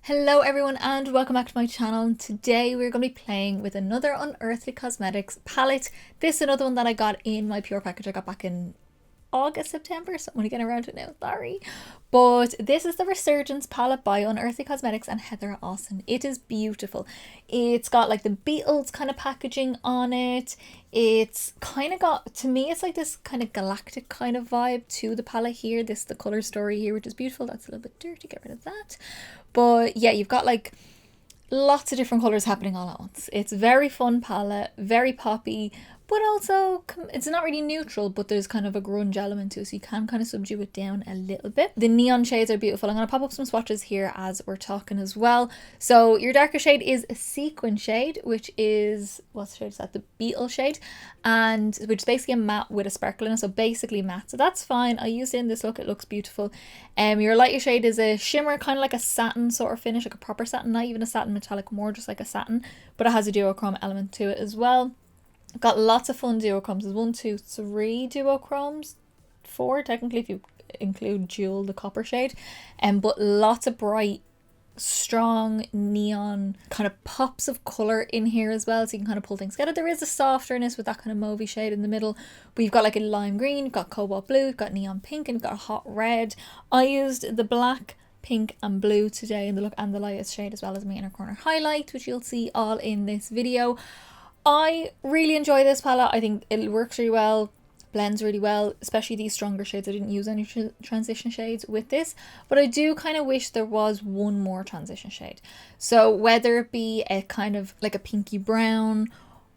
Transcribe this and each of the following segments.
Hello everyone and welcome back to my channel. Today we're going to be playing with another Unearthly Cosmetics palette. This is another one that I got in my pure package. I got back in August, September, so I'm only getting around to it now, sorry. But this is the Resurgence palette by Unearthly Cosmetics and Heather Austin. It is beautiful. It's got like the Beatles kind of packaging on it. It's kind of got, to me, it's like this kind of galactic kind of vibe to the palette here. This is the colour story here, which is beautiful. That's a little bit dirty, get rid of that. But yeah, you've got like lots of different colours happening all at once. It's very fun palette, very poppy, but also it's not really neutral, but there's kind of a grunge element to it, so you can kind of subdue it down a little bit. The neon shades are beautiful. I'm going to pop up some swatches here as we're talking as well. So your darker shade is a sequin shade, which is, what shade is that? The Beetle shade, and which is basically a matte with a sparkle in it, so basically matte. So that's fine. I used it in this look. It looks beautiful. Your lighter shade is a shimmer, kind of like a satin sort of finish, like a proper satin, not even a satin metallic, more just like a satin, but it has a duochrome element to it as well. I've got lots of fun duochromes. There's 1, 2, 3 duochromes, 4 technically if you include Jewel, the copper shade, but lots of bright, strong neon kind of pops of colour in here as well, so you can kind of pull things together. There is a softerness with that kind of mauvey shade in the middle, but you've got like a lime green, you've got cobalt blue, you've got neon pink, and you've got a hot red. I used the black, pink and blue today in the look, and the lightest shade as well as my inner corner highlight, which you'll see all in this video. I really enjoy this palette. I think it works really well, blends really well, especially these stronger shades. I didn't use any transition shades with this, but I do kind of wish there was one more transition shade. So whether it be a kind of like a pinky brown,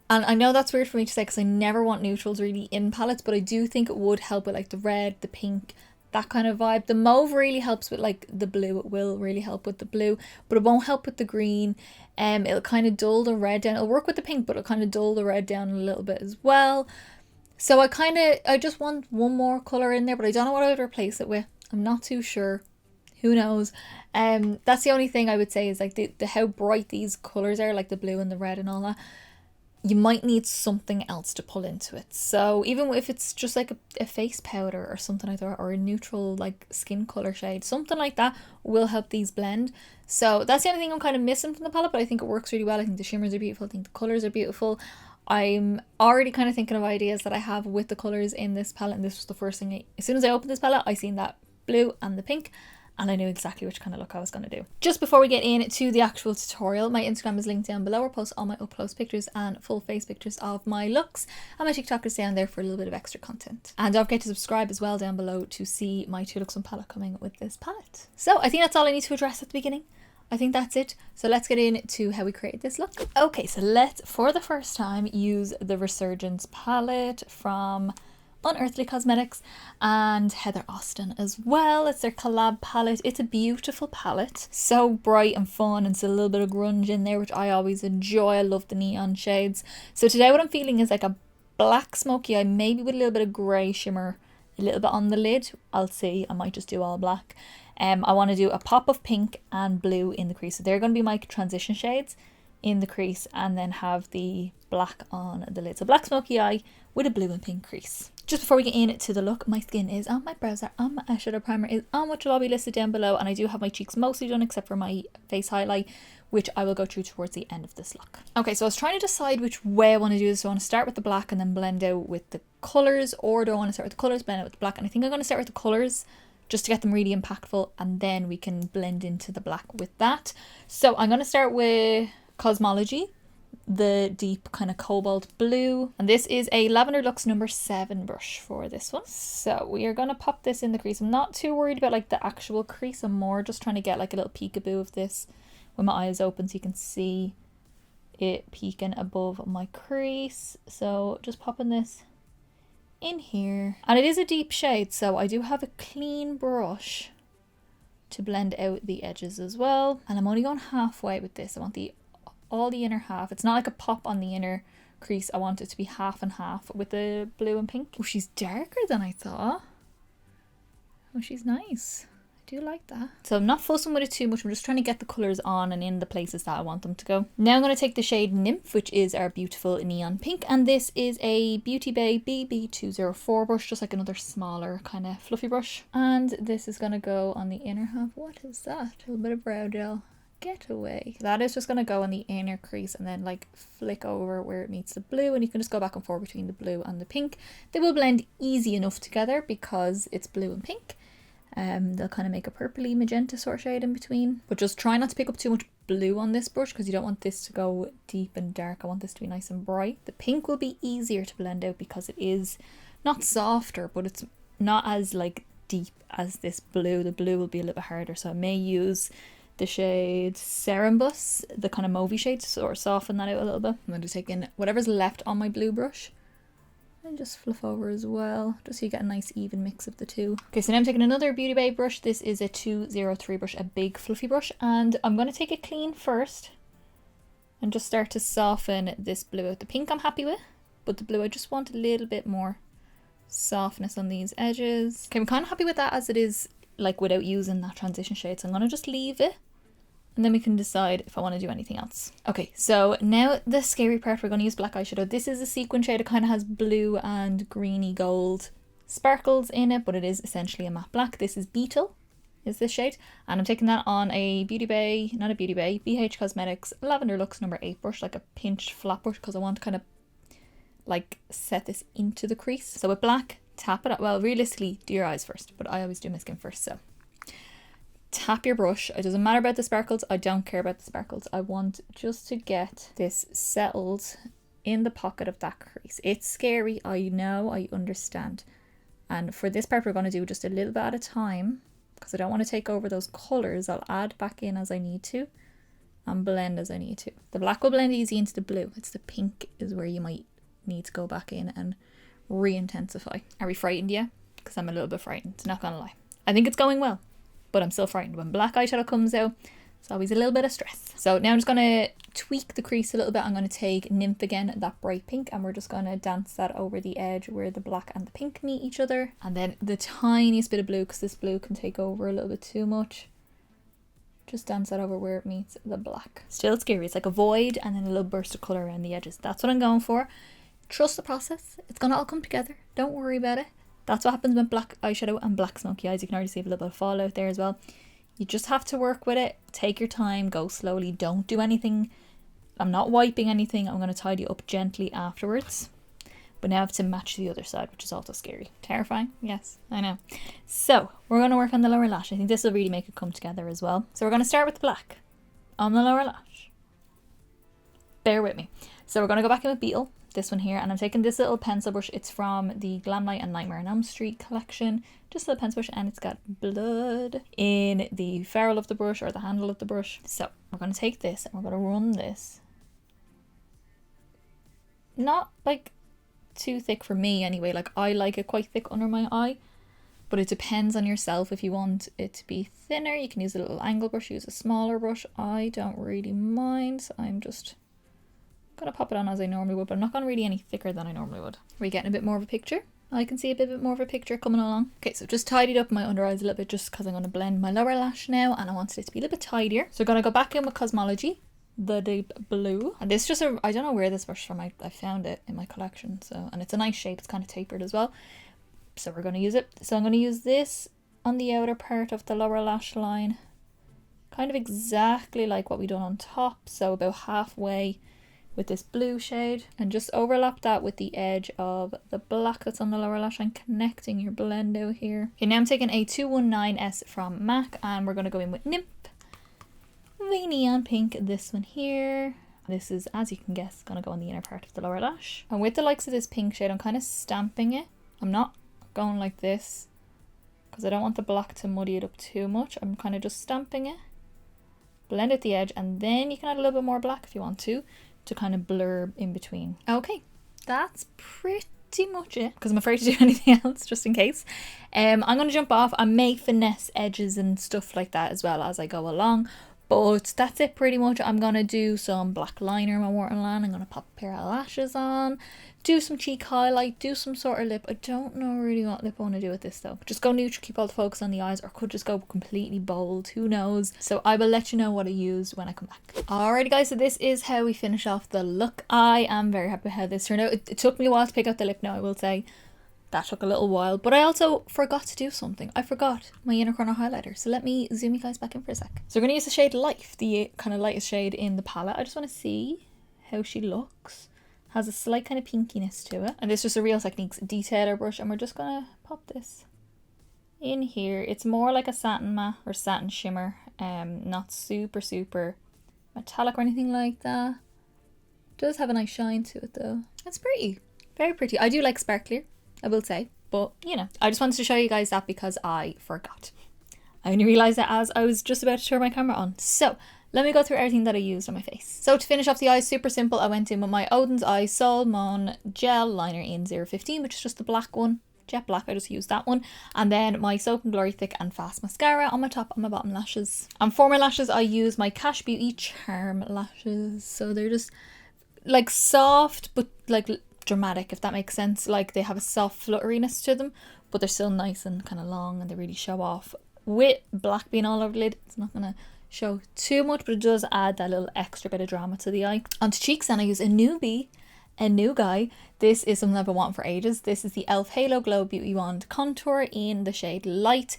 and I know that's weird for me to say because I never want neutrals really in palettes, but I do think it would help with like the red, the pink, that kind of vibe. The mauve really helps with like the blue. It will really help with the blue, but it won't help with the green. It'll kind of dull the red down. It'll work with the pink, but it'll kind of dull the red down a little bit as well. So I just want one more colour in there, but I don't know what I would replace it with. I'm not too sure. Who knows? That's the only thing I would say is like the how bright these colours are, like the blue and the red and all that. You might need something else to pull into it. So even if it's just like a face powder or something like that, or a neutral like skin color shade, something like that will help these blend. So that's the only thing I'm kind of missing from the palette, but I think it works really well. I think the shimmers are beautiful. I think the colors are beautiful. I'm already kind of thinking of ideas that I have with the colors in this palette, and this was the first thing. As soon as I opened this palette, I seen that blue and the pink, and I knew exactly which kind of look I was going to do. Just before we get into the actual tutorial, my Instagram is linked down below. I post all my up close pictures and full face pictures of my looks, and my TikTok is down there for a little bit of extra content. And don't forget to subscribe as well down below to see my 2 looks on palette coming with this palette. So I think that's all I need to address at the beginning. I think that's it. So let's get into how we created this look. Okay, so let's, for the first time, use the Resurgence palette from Unearthly Cosmetics and Heather Austin as well. It's their collab palette. It's a beautiful palette, so bright and fun, and it's a little bit of grunge in there, which I always enjoy. I love the neon shades. So today what I'm feeling is like a black smoky eye, maybe with a little bit of grey shimmer a little bit on the lid. I'll see, I might just do all black. I want to do a pop of pink and blue in the crease, so they're going to be my transition shades in the crease, and then have the black on the lid. So black smoky eye with a blue and pink crease. Just before we get into the look, my skin is on, my brows are on, my eyeshadow primer is on, which will all be listed down below, and I do have my cheeks mostly done except for my face highlight, which I will go through towards the end of this look. Okay, so I was trying to decide which way I want to do this. So I want to start with the black and then blend out with the colours, or do I want to start with the colours, blend out with the black? And I think I'm going to start with the colours just to get them really impactful, and then we can blend into the black with that. So I'm going to start with Cosmology, the deep kind of cobalt blue, and this is a Lavender Luxe number 7 brush for this one. So we are going to pop this in the crease. I'm not too worried about like the actual crease. I'm more just trying to get like a little peekaboo of this with my eyes open, so you can see it peeking above my crease. So just popping this in here, and it is a deep shade, so I do have a clean brush to blend out the edges as well, and I'm only going halfway with this. I want all the inner half. It's not like a pop on the inner crease. I want it to be half and half with the blue and pink. Oh, she's darker than I thought. Oh, she's nice. I do like that. So I'm not fussing with it too much. I'm just trying to get the colours on and in the places that I want them to go. Now I'm going to take the shade Nymph, which is our beautiful neon pink, and this is a Beauty Bay BB204 brush, just like another smaller kind of fluffy brush. And this is going to go on the inner half. What is that? A little bit of brow gel. get away. That is just going to go on the inner crease and then like flick over where it meets the blue, and you can just go back and forth between the blue and the pink. They will blend easy enough together because it's blue and pink. They'll kind of make a purpley magenta sort of shade in between, but just try not to pick up too much blue on this brush because you don't want this to go deep and dark. I want this to be nice and bright. The pink will be easier to blend out because it is not softer, but it's not as like deep as this blue. The blue will be a little bit harder, so I may use the shade Cerumbus, the kind of mauvey shade, to sort of soften that out a little bit. I'm going to take in whatever's left on my blue brush and just fluff over as well, just so you get a nice even mix of the two. Okay, so now I'm taking another Beauty Bay brush. This is a 203 brush, a big fluffy brush, and I'm going to take it clean first and just start to soften this blue out. The pink I'm happy with, but the blue I just want a little bit more softness on these edges. Okay, I'm kind of happy with that as it is, like without using that transition shade, so I'm going to just leave it and then we can decide if I want to do anything else. Okay, so now the scary part, we're going to use black eyeshadow. This is a sequin shade. It kind of has blue and greeny gold sparkles in it, but it is essentially a matte black. This is Beetle, is this shade, and I'm taking that on a Beauty Bay, not a Beauty Bay, BH Cosmetics Lavender Luxe number 8 brush, like a pinched flat brush, because I want to kind of like set this into the crease. So with black, tap it up. Well, realistically, do your eyes first, but I always do my skin first. So tap your brush. It doesn't matter about the sparkles. I don't care about the sparkles. I want just to get this settled in the pocket of that crease. It's scary, I know, I understand. And for this part, we're going to do just a little bit at a time because I don't want to take over those colours. I'll add back in as I need to and blend as I need to. The black will blend easy into the blue. It's the pink is where you might need to go back in and re-intensify. Are we frightened yet? Because I'm a little bit frightened, not gonna lie. I think it's going well, but I'm still frightened. When black eyeshadow comes out, it's always a little bit of stress. So now I'm just gonna tweak the crease a little bit. I'm gonna take Nymph again, that bright pink, and we're just gonna dance that over the edge where the black and the pink meet each other. And then the tiniest bit of blue, because this blue can take over a little bit too much. Just dance that over where it meets the black. Still scary. It's like a void and then a little burst of colour around the edges. That's what I'm going for. Trust the process. It's gonna all come together. Don't worry about it. That's what happens with black eyeshadow and black smoky eyes. You can already see a little bit of fallout there as well. You just have to work with it. Take your time. Go slowly. Don't do anything. I'm not wiping anything. I'm going to tidy up gently afterwards. But now I have to match the other side, which is also scary. Terrifying. Yes, I know. So we're going to work on the lower lash. I think this will really make it come together as well. So we're going to start with the black on the lower lash. Bear with me. So we're going to go back in with Beetle. This one here, and I'm taking this little pencil brush. It's from the Glamlight and Nightmare on Elm Street collection. Just a little pencil brush, and it's got blood in the ferrule of the brush, or the handle of the brush. So we're going to take this and we're going to run this. Not like too thick for me anyway. Like I like it quite thick under my eye, but it depends on yourself. If you want it to be thinner, you can use a little angle brush, use a smaller brush. I don't really mind, so I'm just gonna pop it on as I normally would, but I'm not gonna really any thicker than I normally would. Are we getting a bit more of a picture? I can see a bit more of a picture coming along. Okay, so just tidied up my under eyes a little bit just because I'm going to blend my lower lash now, and I wanted it to be a little bit tidier. So I'm going to go back in with Cosmology, the deep blue. And this just I don't know where this brush is from. I found it in my collection, so, and it's a nice shape. It's kind of tapered as well. So we're going to use it. So I'm going to use this on the outer part of the lower lash line. Kind of exactly like what we done on top. So about halfway with this blue shade, and just overlap that with the edge of the black that's on the lower lash line, connecting your blend out here. Okay, now I'm taking a 219S from MAC, and we're going to go in with Nymph, the neon pink, this one here. This is, as you can guess, going to go on the inner part of the lower lash. And with the likes of this pink shade, I'm kind of stamping it. I'm not going like this because I don't want the black to muddy it up too much. I'm kind of just stamping it, blend at the edge, and then you can add a little bit more black if you want to kind of blur in between. Okay, that's pretty much it, because I'm afraid to do anything else just in case. I'm going to jump off. I may finesse edges and stuff like that as well as I go along, but that's it pretty much. I'm going to do some black liner in my waterline. I'm going to pop a pair of lashes on, do some cheek highlight, do some sort of lip. I don't know really what lip I want to do with this though. Just go neutral, keep all the focus on the eyes, or could just go completely bold, who knows. So I will let you know what I use when I come back. Alrighty guys, so this is how we finish off the look. I am very happy with how this turned out. It took me a while to pick out the lip now, I will say, that took a little while, but I also forgot to do something. I forgot my inner corner highlighter. So let me zoom you guys back in for a sec. So we're going to use the shade Life, the kind of lightest shade in the palette. I just want to see how she looks. Has a slight kind of pinkiness to it. And this is just a Real Techniques detailer brush, and we're just going to pop this in here. It's more like a satin matte or satin shimmer, not super metallic or anything like that. It does have a nice shine to it though. It's pretty, very pretty. I do like sparklier, I will say, but you know, I just wanted to show you guys that because I forgot. I only realised that as I was just about to turn my camera on. So let me go through everything that I used on my face. So to finish off the eyes, super simple. I went in with my Odin's Eye Salmon Gel Liner in 015, which is just the black one. Jet black, I just used that one. And then my Soap and Glory Thick and Fast Mascara on my top and my bottom lashes. And for my lashes, I use my Cash Beauty Charm lashes. So they're just like soft, but like dramatic, if that makes sense. Like they have a soft flutteriness to them, but they're still nice and kind of long, and they really show off. With black being all over the lid, it's not gonna show too much, but it does add that little extra bit of drama to the eye. Onto cheeks, and I use a newbie, a new guy. This is something I've been wanting for ages. This is the e.l.f. Halo Glow Beauty Wand Contour in the shade Light.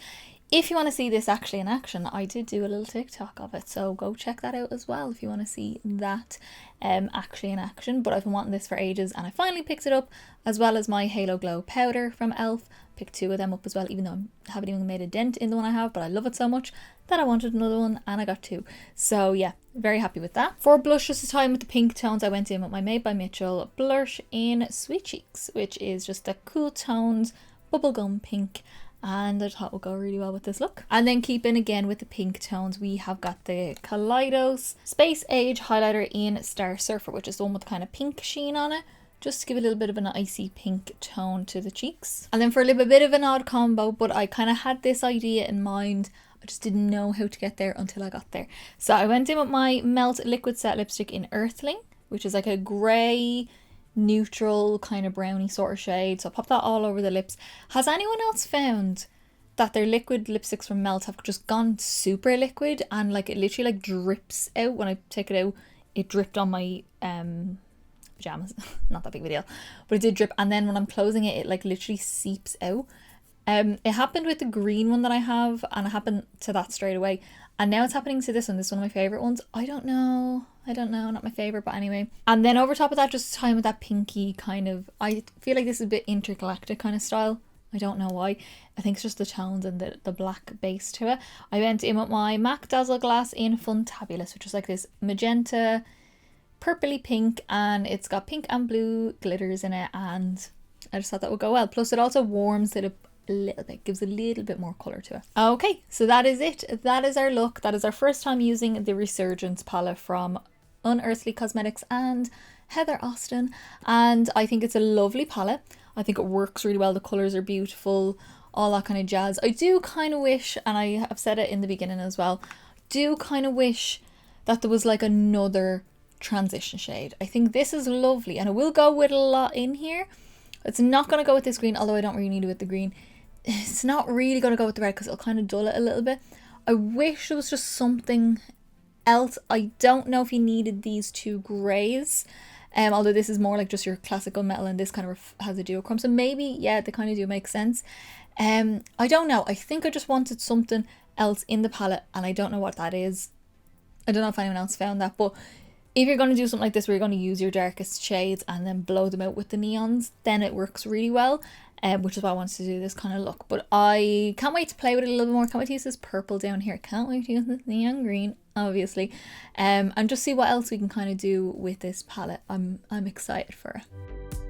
If you want to see this actually in action, I did do a little TikTok of it, so go check that out as well if you want to see that actually in action. But I've been wanting this for ages, and I finally picked it up, as well as my Halo Glow powder from e.l.f. Picked two of them up as well, even though I haven't even made a dent in the one I have, but I love it so much that I wanted another one, and I got two. So yeah, very happy with that. For blush this time with the pink tones, I went in with my Made by Mitchell Blursh in Sweet Cheeks, which is just a cool toned bubblegum pink, and I thought would go really well with this look. And then keeping again with the pink tones, we have got the Kaleidos Space Age highlighter in Star Surfer, which is the one with the kind of pink sheen on it, just to give a little bit of an icy pink tone to the cheeks. And then for a little bit of an odd combo, but I kind of had this idea in mind, I just didn't know how to get there until I got there. So I went in with my Melt Liquid Set Lipstick in Earthly, which is like a grey, neutral kind of brownie sort of shade. So I popped that all over the lips. Has anyone else found that their liquid lipsticks from Melt have just gone super liquid, and like it literally like drips out? When I take it out, it dripped on my pajamas. Not that big of a deal, but it did drip, and then when I'm closing it, it like literally seeps out. It happened with the green one that I have, and it happened to that straight away, and now it's happening to this one. This is one of my favorite ones. I don't know, not my favorite, but anyway. And then over top of that, just time with that pinky kind of, I feel like this is a bit intergalactic kind of style. I don't know why. I think it's just the tones and the black base to it. I went in with my MAC Dazzle Glass in Funtabulous, which is like this magenta purpley pink, and it's got pink and blue glitters in it, and I just thought that would go well. Plus it also warms it up a little bit, gives a little bit more colour to it. Okay, so that is it. That is our look. That is our first time using the Resurgence palette from Unearthly Cosmetics and Heather Austin, and I think it's a lovely palette. I think it works really well. The colours are beautiful, all that kind of jazz. I do kind of wish, and I have said it in the beginning as well, do kind of wish that there was like another transition shade. I think this is lovely, and it will go with a lot in here. It's not going to go with this green, although I don't really need it with the green. It's not really going to go with the red because it'll kind of dull it a little bit. I wish there was just something else. I don't know if you needed these two greys, although this is more like just your classical metal, and this kind of has a duochrome, so maybe, yeah, they kind of do make sense. I don't know. I think I just wanted something else in the palette, and I don't know what that is. I don't know if anyone else found that, but if you're going to do something like this where you're going to use your darkest shades and then blow them out with the neons, then it works really well, which is why I wanted to do this kind of look. But I can't wait to play with it a little bit more. Can't wait to use this purple down here. Can't wait to use this neon green, obviously, and just see what else we can kind of do with this palette. I'm excited for it.